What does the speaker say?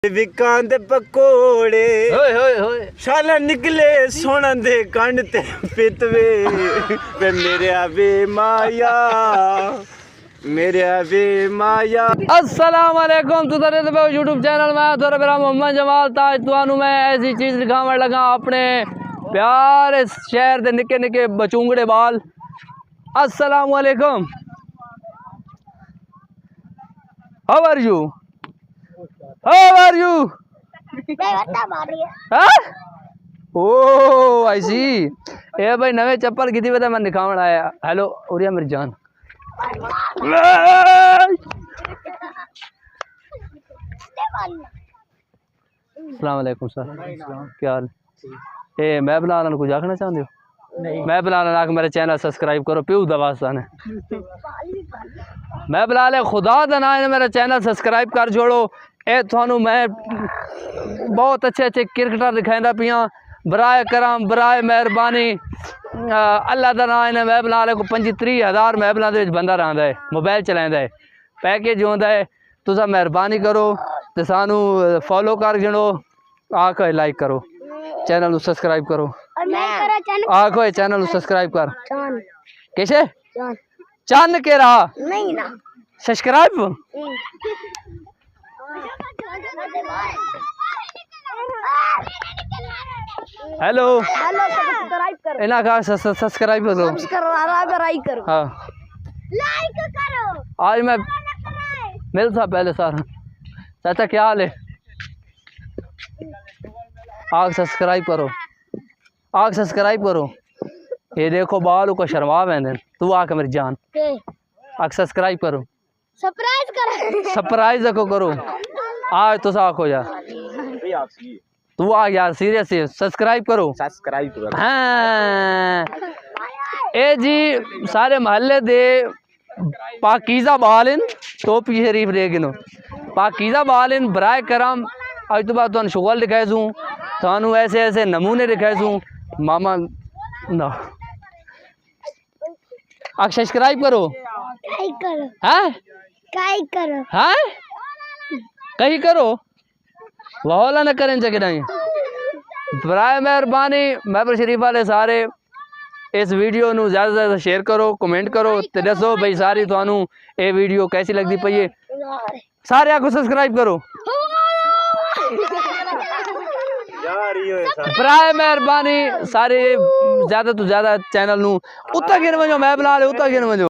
विकां दे पकोड़े होए होए होए शाला निकले सोना दे कंड ते पितवे वे मेरे आवे माया मेरे आवे माया। अस्सलाम वालेकुम तुसारे ते यूट्यूब चैनल में थोड़ा मेरा मोहम्मद जमाल ताज तुहानू मैं ऐसी चीज़ दिखावन लगा अपने प्यारे शहर दे निके निके बचूंगड़े बाल। अस्सलाम वालेकुम, how are you, how are you? Oh I see. ए भाई नवे चप्पल की मैं दिखावन आया। हेलो उरिया मेरी जान। अस्सलाम वालेकुम सर, क्या हाल? ए मैं बिलाल कुछ आखना चाहते हो? नहीं। मैं बिलाल आख मेरे चैनल सब्सक्राइब करो प्यू दवास्ता ने मैं बिलाल खुदा दना मेरा चैनल सब्सक्राइब कर जोड़ो। ए थानू मैं बहुत अच्छे अच्छे क्रिकेटर दिखाइंदा पिया। बराए करम बराए मेहरबानी अल्लाह का नाम है। मैं बिलाल को 25-30 महबलों के बंदा रहा है, मोबाइल चलाता है, पैकेज आता है। तुसा मेहरबानी करो तो सानू फॉलो कर जड़ो, आख लाइक करो, चैनल सब्सक्राइब करो, आखो चैनल सब्सक्राइब कर कैसे चन के रहा नहीं ना सब्सक्राइब। हेलो इना का सब्सक्राइब करो, हाँ लाइक करो। आज मैं मिलता पहले सर चाचा क्या हाल है? आग सब्सक्राइब करो, आग सब्सक्राइब करो। ये देखो बाल को शर्मा मैंने तू आके मेरी जान आग सब्सक्राइब करो, सरप्राइज करो, सरप्राइज को करो। आज तो आखो यार तू आ यार सीरियस सब्सक्राइब करो, सब्सक्राइब करो। हाँ ए जी सारे महल्ले दे पाकीज़ा बाल इन टोपी शरीफ रेगिनो पाकीज़ा बाल इन बराए करम। आज तो बाद शुगल दिखाई दूँ थानू ऐसे ऐसे नमूने दिखाई दूँ मामा ना। आप सब्सक्राइब करो, हाँ करो, हाँ कहीं करो वाला न करें जगह नहीं। बराए मेहरबानी महबूब शरीफ वाले सारे इस वीडियो नू ज़्यादा से ज़्यादा शेयर करो, कमेंट करो तो दसो भाई सारी थानू ये वीडियो कैसी लगती पई है। सारे आपको सब्सक्राइब करो बराए मेहरबानी सारे ज़्यादा तो ज़्यादा चैनल नू उतना गिन वजो मैं बना ले उतना गिन वजो।